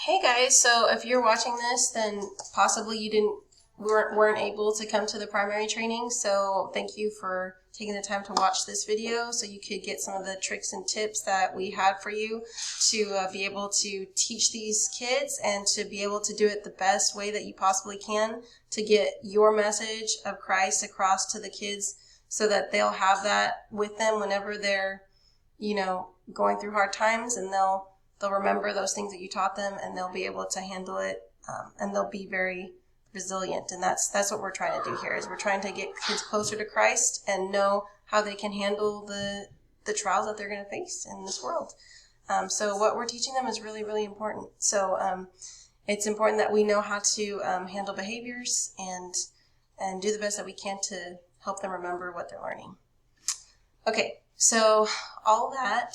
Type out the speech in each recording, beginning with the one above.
Hey guys, so if you're watching this, then possibly weren't able to come to the primary training. So thank you for taking the time to watch this video so you could get some of the tricks and tips that we had for you to be able to teach these kids and to be able to do it the best way that you possibly can to get your message of Christ across to the kids so that they'll have that with them whenever they're, going through hard times, and they'll remember those things that you taught them, and they'll be able to handle it, and they'll be very resilient. And that's what we're trying to do here, is we're trying to get kids closer to Christ and know how they can handle the trials that they're going to face in this world. So what we're teaching them is really, really important. So it's important that we know how to handle behaviors and do the best that we can to help them remember what they're learning. Okay, so all that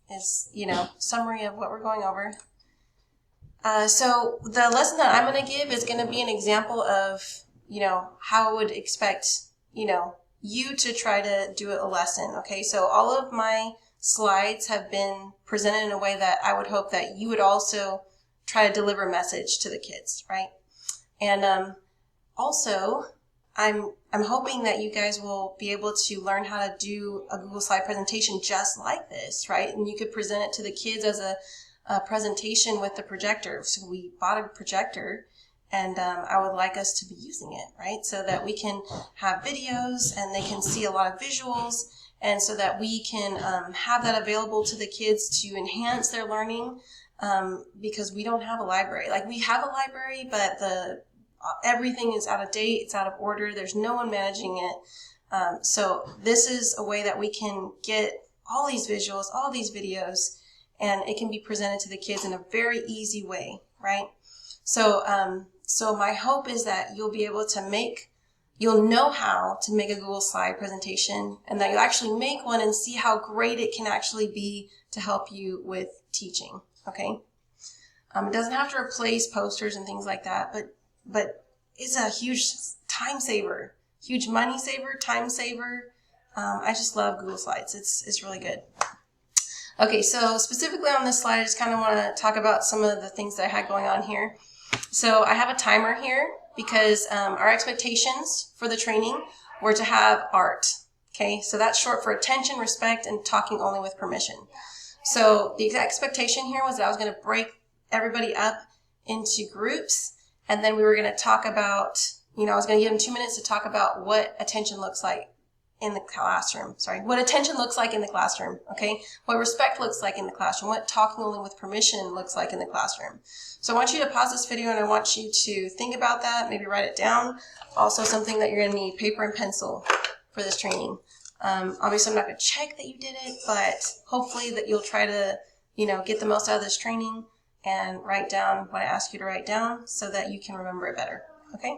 is, summary of what we're going over. So the lesson that I'm going to give is going to be an example of, how I would expect, you to try to do a lesson. Okay, so all of my slides have been presented in a way that I would hope that you would also try to deliver a message to the kids, right? And also, I'm hoping that you guys will be able to learn how to do a Google Slide presentation just like this, right? And you could present it to the kids as a presentation with the projector. So we bought a projector, and I would like us to be using it, right? So that we can have videos and they can see a lot of visuals, and so that we can have that available to the kids to enhance their learning, because we don't have a library. Like, we have a library, but everything is out of date, it's out of order, there's no one managing it. So this is a way that we can get all these visuals, all these videos, and it can be presented to the kids in a very easy way, right? So my hope is that you'll know how to make a Google Slide presentation, and that you'll actually make one and see how great it can actually be to help you with teaching, okay? It doesn't have to replace posters and things like that, but it's a huge time saver, huge money saver, time saver. I just love Google Slides. It's really good. Okay, so specifically on this slide, I just kind of want to talk about some of the things that I had going on here. So I have a timer here because our expectations for the training were to have art. Okay, so that's short for attention, respect, and talking only with permission. So the expectation here was that I was going to break everybody up into groups, and then we were going to talk about, I was going to give them 2 minutes to talk about what attention looks like in the classroom. What attention looks like in the classroom, okay? What respect looks like in the classroom, what talking only with permission looks like in the classroom. So I want you to pause this video, and I want you to think about that, maybe write it down. Also, something that you're going to need, paper and pencil for this training. Obviously, I'm not going to check that you did it, but hopefully that you'll try to, get the most out of this training and write down what I ask you to write down so that you can remember it better, okay?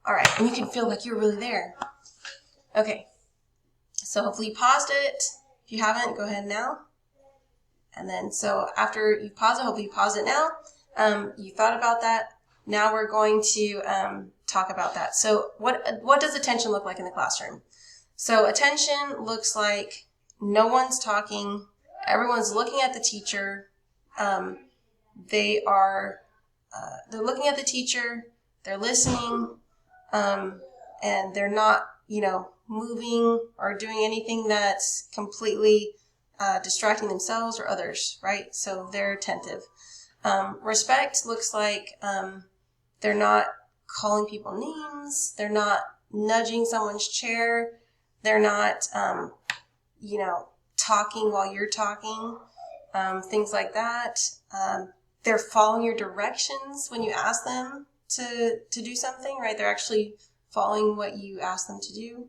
All right, and you can feel like you're really there. Okay, so hopefully you paused it. If you haven't, go ahead now. And then, so after you pause it, hopefully you pause it now. You thought about that. Now we're going to talk about that. So what does attention look like in the classroom? So attention looks like no one's talking, everyone's looking at the teacher. They're looking at the teacher, they're listening, and they're not, moving or doing anything that's completely distracting themselves or others, right? So they're attentive. Respect looks like they're not calling people names, they're not nudging someone's chair, they're not, talking while you're talking. Things like that. They're following your directions when you ask them to do something, right? They're actually following what you ask them to do.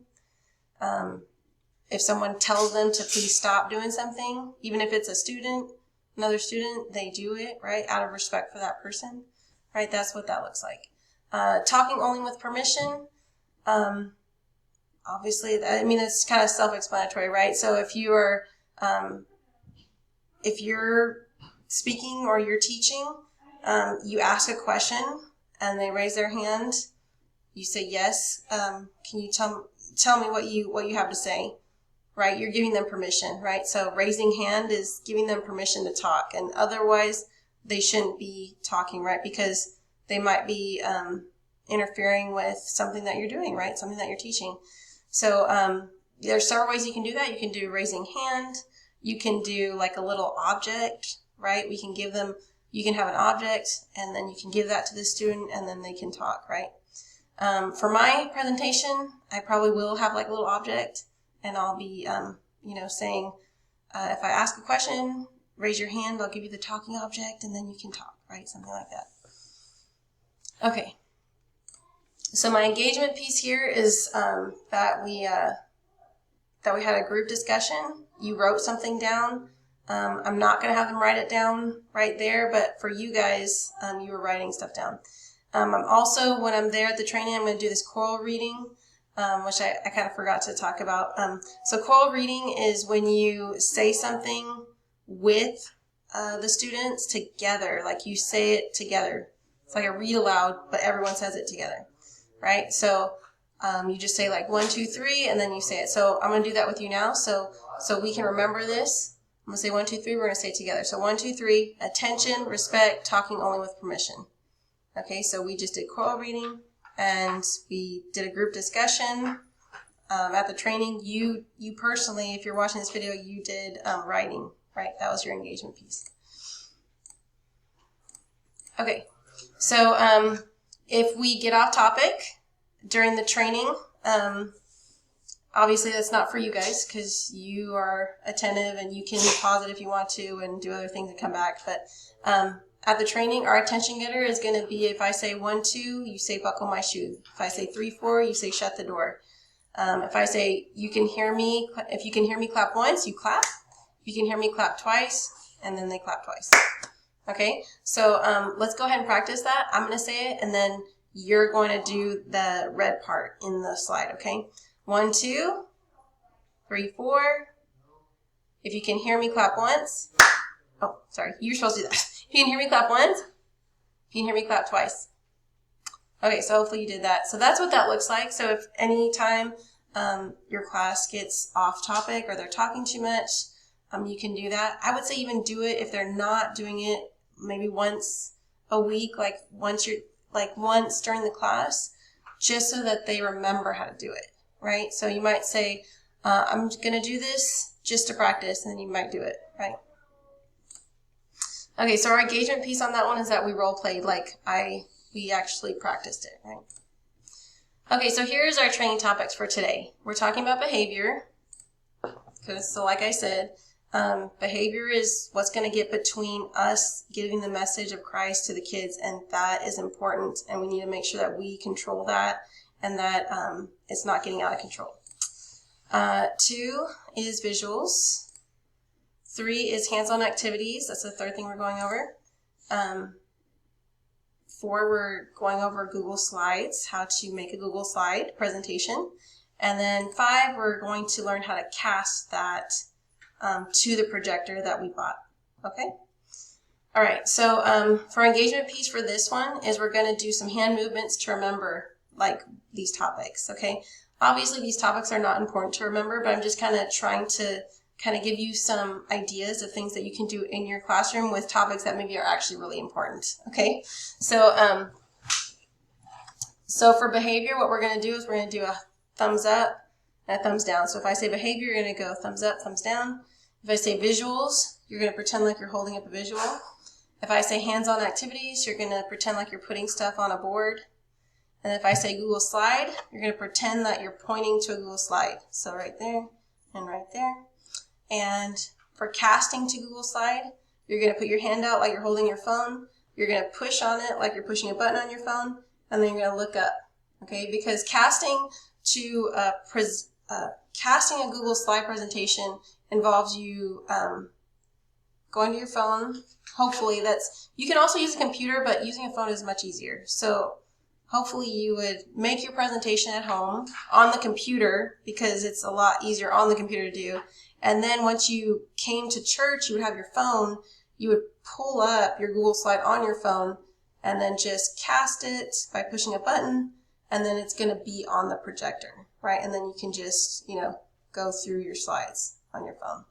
If someone tells them to please stop doing something, even if it's another student, they do it, right? Out of respect for that person, right? That's what that looks like. Talking only with permission. Obviously, it's kind of self-explanatory, right? So if you're speaking or you're teaching, you ask a question and they raise their hand, you say yes. Can you tell me what you have to say? right? You're giving them permission, right? So raising hand is giving them permission to talk, and otherwise they shouldn't be talking, right? Because they might be interfering with something that you're doing, right? Something that you're teaching. So there's several ways you can do that. You can do raising hand. You can do like a little object, right? We can give them, you can have an object and then you can give that to the student and then they can talk, right? For my presentation, I probably will have like a little object and I'll be, saying, if I ask a question, raise your hand, I'll give you the talking object and then you can talk, right? Something like that. Okay. So my engagement piece here is that we had a group discussion. You wrote something down. I'm not going to have them write it down right there, but for you guys, you were writing stuff down. I'm also, when I'm there at the training, I'm going to do this choral reading, which I kind of forgot to talk about. So choral reading is when you say something with the students together, like you say it together. It's like a read aloud, but everyone says it together, right? So you just say like 1, 2, 3, and then you say it. So I'm going to do that with you now, so we can remember this. I'm going to say 1, 2, 3. We're going to say it together. So 1, 2, 3. Attention, respect, talking only with permission. Okay, so we just did choral reading, and we did a group discussion at the training. You personally, if you're watching this video, you did writing, right? That was your engagement piece. Okay, so if we get off topic during the training, obviously that's not for you guys because you are attentive and you can pause it if you want to and do other things and come back. But at the training, our attention getter is going to be, if I say 1, 2, you say buckle my shoe. If I say 3, 4, you say shut the door. If I say you can hear me, if you can hear me clap once, you clap. If you can hear me clap twice, and then they clap twice. Okay, so let's go ahead and practice that. I'm going to say it, and then you're going to do the red part in the slide, okay? 1, 2, 3, 4. If you can hear me clap once. Oh, sorry, you're supposed to do that. If you can hear me clap once. If you can hear me clap twice. Okay, so hopefully you did that. So that's what that looks like. So if any time your class gets off topic or they're talking too much, you can do that. I would say even do it if they're not doing it maybe once a week, like once during the class, just so that they remember how to do it, right? So you might say, I'm going to do this just to practice, and then you might do it, right? Okay, so our engagement piece on that one is that we role played like we actually practiced it, right? Okay, so here's our training topics for today. We're talking about behavior, because so like I said, behavior is what's going to get between us giving the message of Christ to the kids, and that is important, and we need to make sure that we control that and that it's not getting out of control. 2 is visuals. 3 is hands-on activities. That's the third thing we're going over. 4, we're going over Google Slides, how to make a Google slide presentation. And then 5, we're going to learn how to cast that to the projector that we bought. Okay? All right, so for our engagement piece for this one is we're going to do some hand movements to remember like these topics, okay? Obviously these topics are not important to remember, but I'm just kind of trying to kind of give you some ideas of things that you can do in your classroom with topics that maybe are actually really important, okay? So, so for behavior, what we're going to do is we're going to do a thumbs up and a thumbs down. So if I say behavior, you're going to go thumbs up, thumbs down. If I say visuals, you're going to pretend like you're holding up a visual. If I say hands-on activities, you're going to pretend like you're putting stuff on a board. And if I say Google Slide, you're going to pretend that you're pointing to a Google Slide. So right there and right there. And for casting to Google Slide, you're going to put your hand out like you're holding your phone. You're going to push on it like you're pushing a button on your phone. And then you're going to look up. Okay, because casting to casting a Google Slide presentation involves you going to your phone. Hopefully you can also use a computer, but using a phone is much easier. So hopefully you would make your presentation at home on the computer because it's a lot easier on the computer to do. And then once you came to church, you would have your phone, you would pull up your Google Slide on your phone and then just cast it by pushing a button, and then it's going to be on the projector, right? And then you can just, go through your slides on your phone.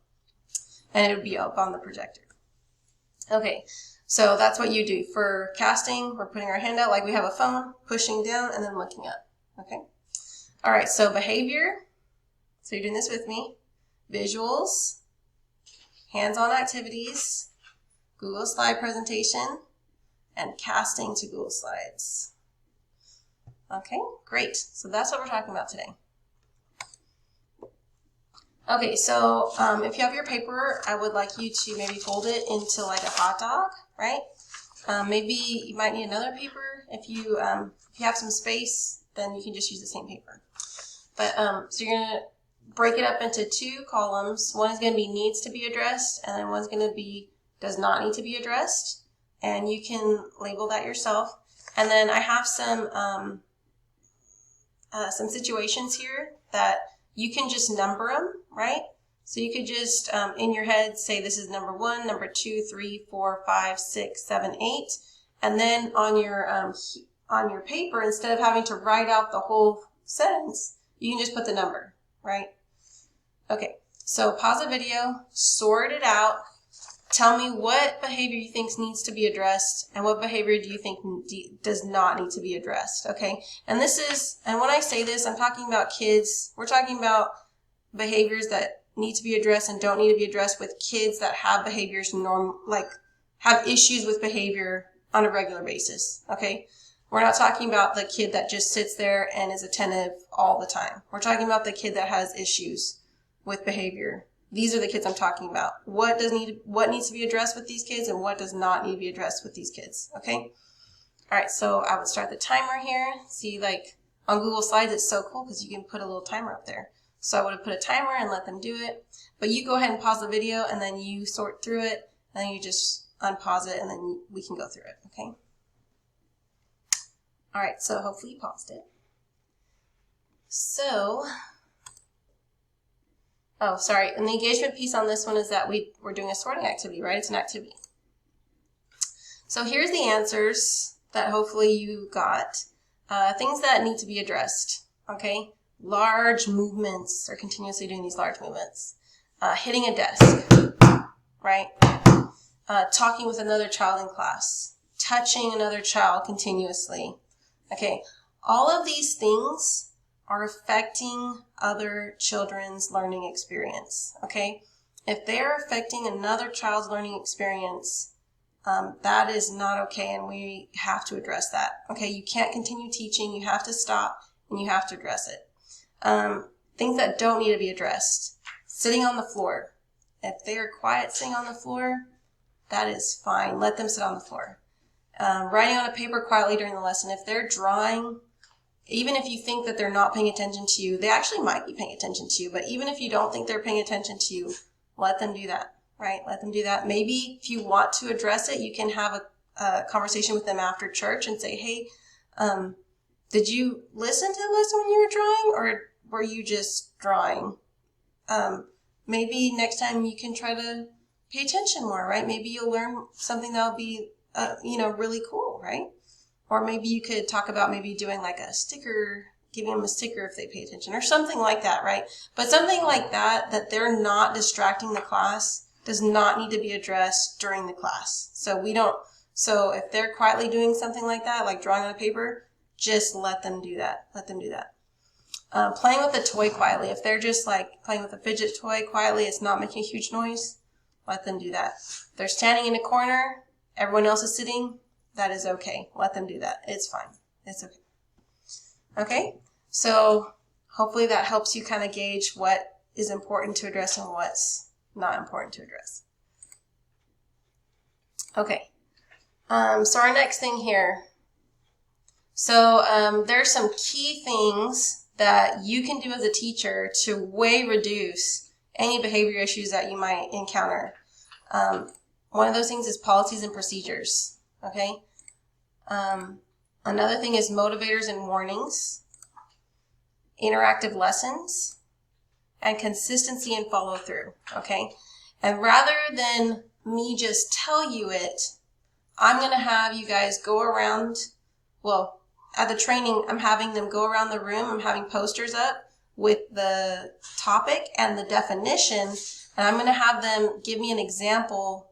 And it would be up on the projector. Okay, so that's what you do. For casting, we're putting our hand out like we have a phone, pushing down, and then looking up. Okay? All right, so behavior. So you're doing this with me. Visuals, hands-on activities, Google slide presentation, and casting to Google Slides. Okay, great. So that's what we're talking about today. Okay, so if you have your paper, I would like you to maybe fold it into like a hot dog, right? Maybe you might need another paper. If you have some space, then you can just use the same paper. But so you're going to break it up into 2 columns. One is going to be needs to be addressed, and then one's going to be does not need to be addressed. And you can label that yourself. And then I have some situations here that you can just number them, right? So you could just, in your head, say this is number 1, number 2, 3, 4, 5, 6, 7, 8. And then on your paper, instead of having to write out the whole sentence, you can just put the number, right? Okay, so pause the video, sort it out. Tell me what behavior you think needs to be addressed and what behavior do you think does not need to be addressed, okay? And when I say this, I'm talking about kids. We're talking about behaviors that need to be addressed and don't need to be addressed with kids that have behaviors have issues with behavior on a regular basis, okay? We're not talking about the kid that just sits there and is attentive all the time. We're talking about the kid that has issues with behavior. These are the kids I'm talking about. What needs to be addressed with these kids and what does not need to be addressed with these kids, okay? All right, so I would start the timer here. See, like on Google Slides, it's so cool because you can put a little timer up there. So I would have put a timer and let them do it. But you go ahead and pause the video and then you sort through it and then you just unpause it and then we can go through it, okay? All right, so hopefully you paused it. So, oh, sorry. And the engagement piece on this one is that we're doing a sorting activity, right? It's an activity. So here's the answers that hopefully you got. Things that need to be addressed, okay? Large movements, or continuously doing these large movements. Hitting a desk, right? Talking with another child in class. Touching another child continuously. Okay, all of these things are affecting other children's learning experience, okay? If they are affecting another child's learning experience, that is not okay, and we have to address that, okay? You can't continue teaching, you have to stop, and you have to address it. Things that don't need to be addressed. Sitting on the floor. If they are quiet sitting on the floor, that is fine. Let them sit on the floor. Writing on a paper quietly during the lesson. If they're drawing, even if you think that they're not paying attention to you, they actually might be paying attention to you, but even if you don't think they're paying attention to you, let them do that, right? Let them do that. Maybe if you want to address it, you can have a conversation with them after church and say, hey, did you listen to the lesson when you were drawing, or were you just drawing? Maybe next time you can try to pay attention more, right? Maybe you'll learn something that'll be, really cool, right? Or maybe you could talk about maybe doing like a sticker, giving them a sticker if they pay attention or something like that, right? But something like that they're not distracting the class does not need to be addressed during the class. So if they're quietly doing something like that, like drawing on a paper, just let them do that. Let them do that. Playing with a toy quietly. If they're just like playing with a fidget toy quietly, it's not making a huge noise, let them do that. If they're standing in a corner, everyone else is sitting, that is okay. Let them do that. It's fine. It's okay. Okay? So hopefully that helps you kind of gauge what is important to address and what's not important to address. Okay. So our next thing here. So there's some key things that you can do as a teacher to way reduce any behavior issues that you might encounter. One of those things is policies and procedures, okay? Another thing is motivators and warnings, interactive lessons, and consistency and follow through, okay? And rather than me just tell you it, I'm going to have you guys go around, at the training, I'm having them go around the room. I'm having posters up with the topic and the definition, and I'm going to have them give me an example